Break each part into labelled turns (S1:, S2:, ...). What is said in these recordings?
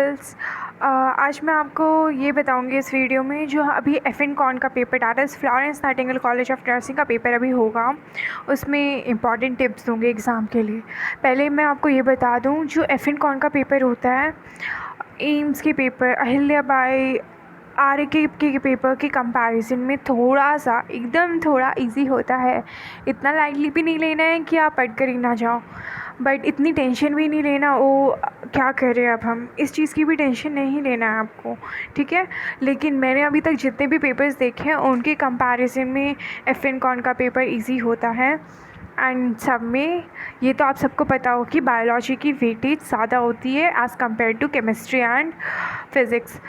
S1: Girls. आज मैं आपको ये बताऊंगी इस वीडियो में जो अभी एफिन कॉन का पेपर डाटा है, Florence Nightingale college of nursing का पेपर अभी होगा, उसमें इंपॉर्टेंट टिप्स दूंगी एग्ज़ाम के लिए। पहले मैं आपको ये बता दूं, जो एफिन कॉन का पेपर होता है एम्स के पेपर, अहिल्या बाई आर के पेपर के कंपैरिजन में थोड़ा सा एकदम थोड़ा इजी होता है। इतना लाइटली भी नहीं लेना है कि आप पढ़ कर ही ना जाओ, बट इतनी टेंशन भी नहीं लेना वो क्या करें अब हम, इस चीज़ की भी टेंशन नहीं लेना है आपको, ठीक है। लेकिन मैंने अभी तक जितने भी पेपर्स देखे हैं उनके कंपैरिजन में एफिन कॉन का पेपर इजी होता है। एंड सब में ये तो आप सबको पता हो कि बायोलॉजी की वेटेज ज़्यादा होती है as compare to chemistry and physics.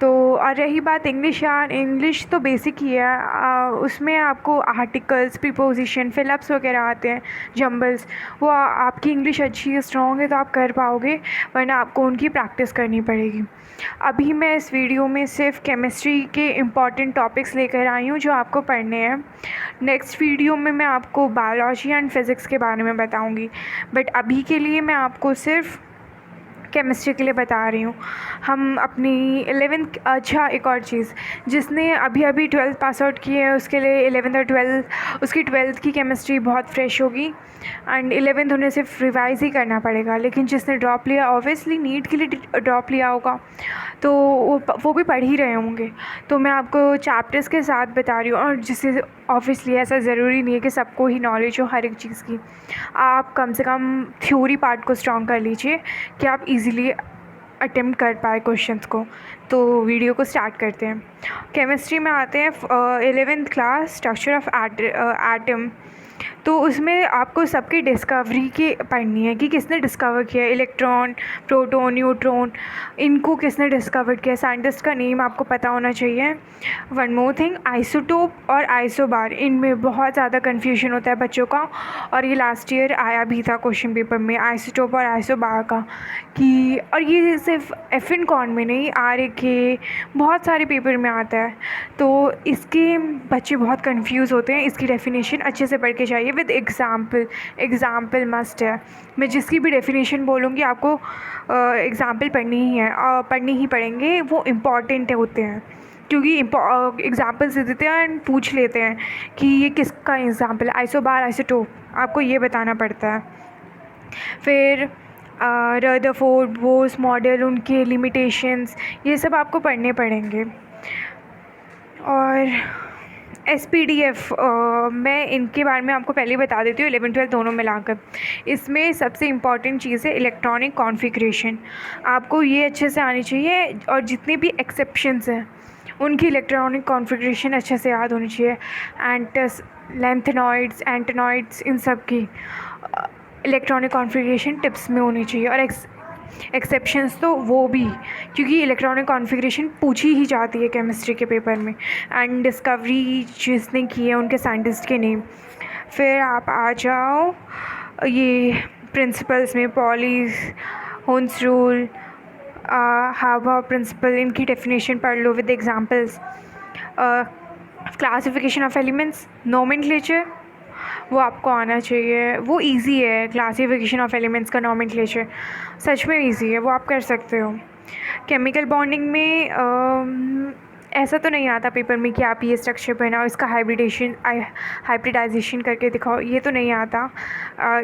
S1: तो और रही बात इंग्लिश, यार इंग्लिश तो बेसिक ही है, उसमें आपको आर्टिकल्स, प्रीपोजिशन, फिलअप्स वगैरह आते हैं, जम्बल्स। वो आपकी इंग्लिश अच्छी है, स्ट्रॉन्ग है तो आप कर पाओगे, वरना आपको उनकी प्रैक्टिस करनी पड़ेगी। अभी मैं इस वीडियो में सिर्फ केमिस्ट्री के इम्पॉर्टेंट टॉपिक्स लेकर आई हूँ जो आपको पढ़ने हैं। नेक्स्ट वीडियो में मैं आपको बायोलॉजी एंड फिज़िक्स के बारे में बताऊँगी, बट अभी के लिए मैं आपको सिर्फ केमिस्ट्री के लिए बता रही हूँ। हम अपनी 11th, अच्छा एक और चीज़, जिसने अभी अभी 12th पास आउट की है उसके लिए 11th और 12th, उसकी 12th की केमिस्ट्री बहुत फ्रेश होगी एंड 11th उन्हें सिर्फ रिवाइज ही करना पड़ेगा। लेकिन जिसने ड्रॉप लिया, ऑब्वियसली नीट के लिए ड्रॉप लिया होगा, तो वो भी पढ़ ही रहे होंगे। तो मैं आपको चैप्टर्स के साथ बता रही हूँ, और जिससे ऑब्वियसली ऐसा ज़रूरी नहीं है कि सबको ही नॉलेज हो हर एक चीज़ की। आप कम से कम थ्योरी पार्ट को स्ट्रॉन्ग कर लीजिए कि आप इजीली अटेम्प्ट कर पाए क्वेश्चंस को। तो वीडियो को स्टार्ट करते हैं। केमिस्ट्री में आते हैं 11th class, structure of atom. तो उसमें आपको सबकी डिस्कवरी की पढ़नी है कि किसने डिस्कवर किया, इलेक्ट्रॉन, प्रोटॉन, न्यूट्रॉन, इनको किसने डिस्कवर किया, साइंटिस्ट का नेम आपको पता होना चाहिए। वन मोर थिंग, आइसोटोप और आइसोबार, इनमें बहुत ज़्यादा कन्फ्यूजन होता है बच्चों का, और ये लास्ट ईयर आया भी था क्वेश्चन पेपर में, आइसोटोप और आइसोबार का। कि और ये सिर्फ एफिन कॉन में नहीं, आर के बहुत सारे पेपर में आता है। तो इसके बच्चे बहुत कंफ्यूज होते हैं, इसकी डेफिनेशन अच्छे से पढ़ के चाहिए विद एग्ज़ाम्पल मस्ट है। मैं जिसकी भी डेफिनेशन बोलूँगी आपको एग्ज़ाम्पल पढ़नी ही है, पढ़नी ही पड़ेंगे, वो इम्पॉर्टेंट होते हैं क्योंकि एग्ज़ाम्पल्स दे देते हैं एंड पूछ लेते हैं कि ये किसका एग्ज़ाम्पल है, आइसोबार, आइसोटोप, आपको ये बताना पड़ता है। फिर रदरफोर्ड, बोस मॉडल, उनके लिमिटेशंस, ये सब आपको पढ़ने पड़ेंगे। और SPDF, मैं इनके बारे में आपको पहले ही बता देती हूँ, 11th-12th दोनों मिलाकर। इसमें सबसे इम्पॉर्टेंट चीज़ है इलेक्ट्रॉनिक कॉन्फ़िगरेशन, आपको ये अच्छे से आनी चाहिए, और जितने भी एक्सेप्शंस हैं उनकी इलेक्ट्रॉनिक कॉन्फ़िगरेशन अच्छे से याद होनी चाहिए। एंटस, लेंथेनॉइड्स, एंटेनॉइड्स, इन सब की इलेक्ट्रॉनिक कॉन्फ़िगरेशन टिप्स में होनी चाहिए। और एक्सेप्शंस तो वो भी, क्योंकि इलेक्ट्रॉनिक कॉन्फ़िगरेशन पूछी ही जाती है केमिस्ट्री के पेपर में। एंड डिस्कवरी जिसने की है उनके साइंटिस्ट के नेम। फिर आप आ जाओ ये प्रिंसिपल्स में, पॉलीज, होन्स रूल, हावा प्रिंसिपल, इनकी डेफिनेशन पढ़ लो with examples. Classification of elements, nomenclature, वो आपको आना चाहिए, वो इजी है। क्लासिफिकेशन ऑफ एलिमेंट्स का नोमेनक्लेचर सच में इजी है, वो आप कर सकते हो। केमिकल बॉन्डिंग में ऐसा तो नहीं आता पेपर में कि आप ये स्ट्रक्चर बनाओ, इसका हाइब्रिडाइजेशन करके दिखाओ, ये तो नहीं आता।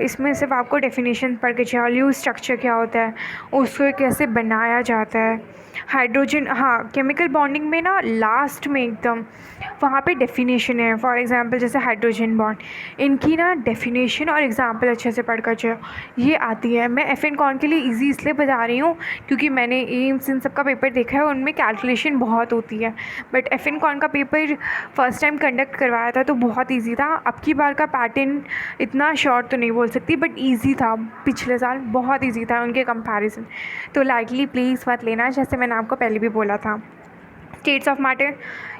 S1: इसमें सिर्फ आपको डेफिनेशन पढ़ के चलो, ल्यूज स्ट्रक्चर क्या होता है, उसको कैसे बनाया जाता है। हाइड्रोजन, हाँ, केमिकल बॉन्डिंग में ना लास्ट में एकदम वहाँ पे डेफिनेशन है। फॉर एग्जांपल जैसे हाइड्रोजन बॉन्ड, इनकी ना डेफिनेशन और एग्जांपल अच्छे से पढ़ कर चलो, ये आती है। मैं एफिन कॉन के लिए इजी इसलिए बता रही हूँ क्योंकि मैंने एम्स इन सब का पेपर देखा है, उनमें कैलकुलेशन बहुत होती है। बट एफिन कॉन का पेपर फर्स्ट टाइम कंडक्ट करवाया था तो बहुत ईजी था। अब की बार का पैटर्न इतना शॉर्ट तो नहीं बोल सकती, बट ईजी था, पिछले साल बहुत ईजी था उनके कंपैरिजन। तो लाइटली प्लीज़ मत लेना, जैसे मैंने आपको पहले भी बोला था। स्टेट्स ऑफ मैटर,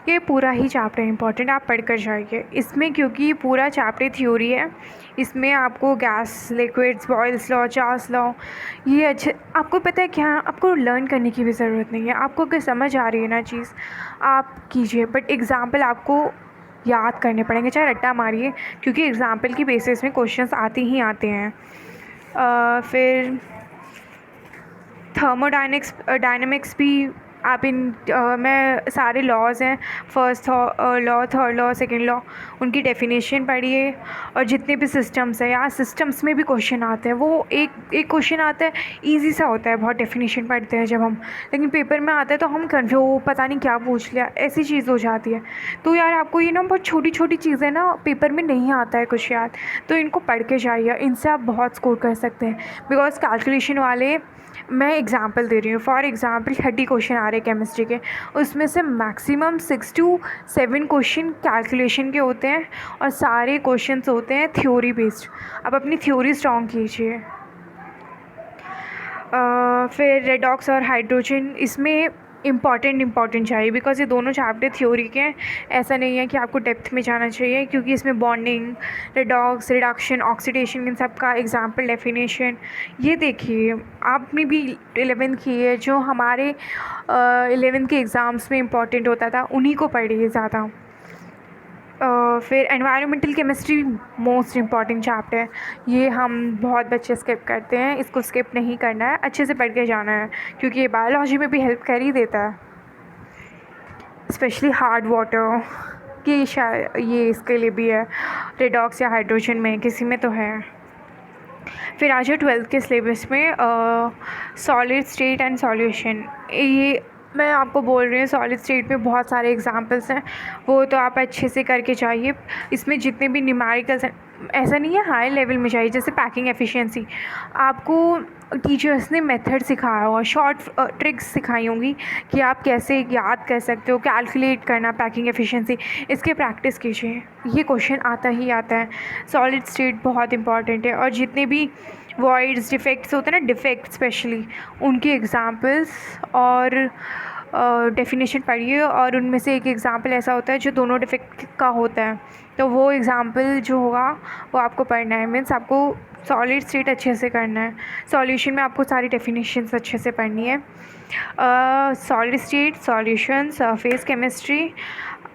S1: ये पूरा ही चैप्टर इंपॉर्टेंट, आप पढ़ कर जाइए इसमें, क्योंकि पूरा चैप्टर थ्योरी है। इसमें आपको gas, liquids, Boyle's law, Charles law, ये अच्छे आपको पता है क्या, आपको लर्न करने की भी ज़रूरत नहीं है। आपको अगर समझ आ रही है ना चीज़, आप कीजिए, बट एग्ज़ाम्पल आपको याद करने पड़ेंगे, चाहे रट्टा मारिए, क्योंकि एग्ज़ाम्पल की बेसिस में क्वेश्चंस आते ही आते हैं। फिर थर्मोडायनिक्स डायनामिक्स भी आप मैं सारे लॉज हैं, first law, third law, second law, उनकी डेफिनेशन पढ़िए। और जितने भी सिस्टम्स हैं, यहाँ सिस्टम्स में भी क्वेश्चन आते हैं, वो एक एक क्वेश्चन आता है, इजी सा होता है बहुत, डेफिनेशन पढ़ते हैं जब हम, लेकिन पेपर में आता है तो हम कन्फ्यूज, पता नहीं क्या पूछ लिया, ऐसी चीज़ हो जाती है। तो यार आपको ये ना बहुत छोटी छोटी चीज़ें ना पेपर में नहीं आता है कुछ याद, तो इनको पढ़ के जाइए, इनसे आप बहुत स्कोर कर सकते हैं। बिकॉज कैलकुलेशन वाले, मैं एग्ज़ाम्पल दे रही हूँ, फॉर एग्ज़ाम्पल 30 क्वेश्चन आ रहे हैं केमिस्ट्री के, उसमें से मैक्सिमम 6 to 7 क्वेश्चन कैलकुलेशन के होते हैं और सारे क्वेश्चंस होते हैं थ्योरी बेस्ड। अब अपनी थ्योरी स्ट्रॉन्ग कीजिए। फिर रेडॉक्स और हाइड्रोजन, इसमें इम्पॉर्टेंट चाहिए, बिकॉज ये दोनों चैप्टर थ्योरी के हैं, ऐसा नहीं है कि आपको डेप्थ में जाना चाहिए, क्योंकि इसमें बॉन्डिंग, रेडॉक्स, रिडक्शन, ऑक्सीडेशन, इन सब का एग्जाम्पल, डेफिनेशन, ये देखिए। आपने भी 11th की है, जो हमारे 11th के एग्ज़ाम्स में इम्पॉर्टेंट होता था, उन्हीं को पढ़िए ज़्यादा। फिर environmental chemistry most important chapter है, ये हम बहुत बच्चे स्किप करते हैं, इसको स्किप नहीं करना है, अच्छे से पढ़ के जाना है, क्योंकि ये बायोलॉजी में भी हेल्प कर ही देता है, स्पेशली हार्ड वाटर की, शायद ये इसके लिए भी है, रेडॉक्स या हाइड्रोजन में किसी में तो है। फिर आज 12th के सिलेबस में सॉलिड स्टेट एंड सॉल्यूशन, ये मैं आपको बोल रही हूँ, सॉलिड स्टेट में बहुत सारे एग्जांपल्स हैं, वो तो आप अच्छे से करके चाहिए। इसमें जितने भी न्यूमेरिकल्स हैं, ऐसा नहीं है हाई लेवल में चाहिए, जैसे पैकिंग एफिशिएंसी, आपको टीचर्स ने मेथड सिखाया होगा, शॉर्ट ट्रिक्स सिखाई होंगी कि आप कैसे याद कर सकते हो, कैलकुलेट करना पैकिंग एफिशिएंसी, इसके प्रैक्टिस कीजिए, ये क्वेश्चन आता ही आता है। सॉलिड स्टेट बहुत इंपॉर्टेंट है, और जितने भी वॉइड्स, डिफेक्ट्स होते हैं ना, डिफेक्ट स्पेशली, उनके एग्जांपल्स और डेफिनेशन पढ़िए, और उनमें से एक एग्ज़ाम्पल ऐसा होता है जो दोनों डिफेक्ट का होता है, तो वो एग्ज़ाम्पल जो होगा वो आपको पढ़ना है, मीन्स आपको सॉलिड स्टेट अच्छे से करना है। सॉल्यूशन में आपको सारी डेफिनेशंस अच्छे से पढ़नी है। Solid state, solution, surface chemistry,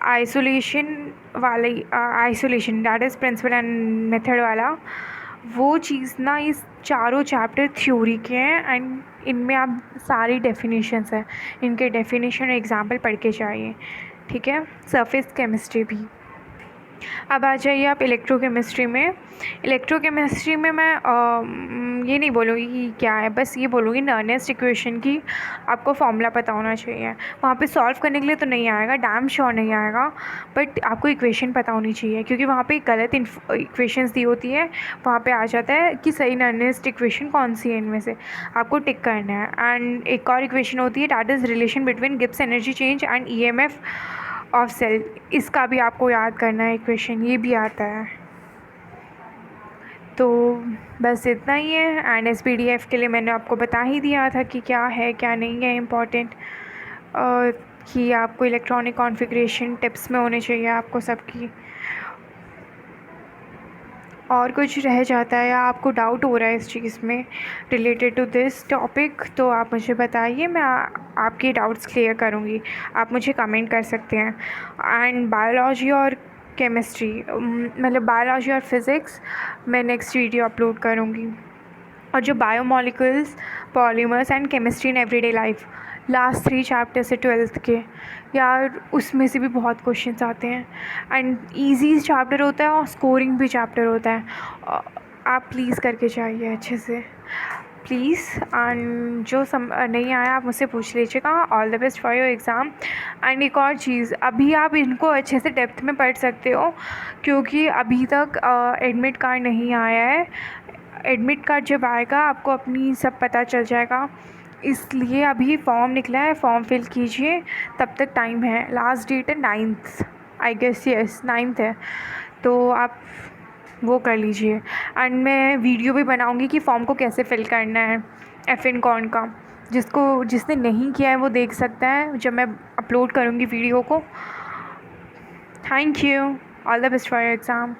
S1: isolation वाली, isolation that is principle and method वाला, वो चीज़ ना, इस चारों चैप्टर थ्योरी के हैं, एंड इनमें आप सारी डेफिनेशंस हैं, इनके डेफिनेशन एग्जाम्पल पढ़ के जाइए, ठीक है। सरफेस केमिस्ट्री भी। अब आ जाइए आप इलेक्ट्रोकेमिस्ट्री में। इलेक्ट्रोकेमिस्ट्री में मैं ये नहीं बोलूँगी कि क्या है, बस ये बोलूँगी नर्नेस्ट इक्वेशन की आपको फॉर्मूला पता होना चाहिए। वहाँ पे सॉल्व करने के लिए तो नहीं आएगा, डैम श्योर नहीं आएगा, बट आपको इक्वेशन पता होनी चाहिए, क्योंकि वहाँ पे गलत इक्वेशंस दी होती है, वहाँ पे आ जाता है कि सही नर्नेस्ट इक्वेशन कौन सी है, इनमें से आपको टिक करना है। एंड एक और इक्वेशन होती है, that is relation between Gibbs energy change and EMF of cell, इसका भी आपको याद करना है इक्वेशन, ये भी आता है। तो बस इतना ही है। एंड SPDF के लिए मैंने आपको बता ही दिया था कि क्या है क्या नहीं है इम्पॉर्टेंट, कि आपको इलेक्ट्रॉनिक कॉन्फ़िगरेशन टिप्स में होने चाहिए आपको सबकी। और कुछ रह जाता है या आपको डाउट हो रहा है इस चीज़ में रिलेटेड टू दिस टॉपिक, तो आप मुझे बताइए, मैं आपके डाउट्स क्लियर करूँगी, आप मुझे कमेंट कर सकते हैं। एंड बायोलॉजी और केमिस्ट्री, मतलब बायोलॉजी और फिज़िक्स, मैं नेक्स्ट वीडियो अपलोड करूँगी। और जो biomolecules, polymers and chemistry in everyday life, last 3 chapter से 12th के, यार उसमें से भी बहुत क्वेश्चंस आते हैं, एंड इजी चैप्टर होता है और स्कोरिंग भी चैप्टर होता है। आप प्लीज़ करके जाइए अच्छे से, प्लीज़। एंड जो नहीं आया आप मुझसे पूछ लीजिएगा। All the best for your exam. And एक और चीज़, अभी आप इनको अच्छे से डेप्थ में पढ़ सकते हो, क्योंकि अभी तक एडमिट कार्ड नहीं आया है। एडमिट कार्ड जब आएगा आपको अपनी सब पता चल जाएगा, इसलिए अभी फॉर्म निकला है, फॉर्म फिल कीजिए, तब तक टाइम है। लास्ट डेट है 9th, I guess, yes 9th है, तो आप वो कर लीजिए। एंड मैं वीडियो भी बनाऊंगी कि फॉर्म को कैसे फिल करना है FN कॉन का, जिसने नहीं किया है वो देख सकता है जब मैं अपलोड करूँगी वीडियो को। Thank you, all the best for your exam.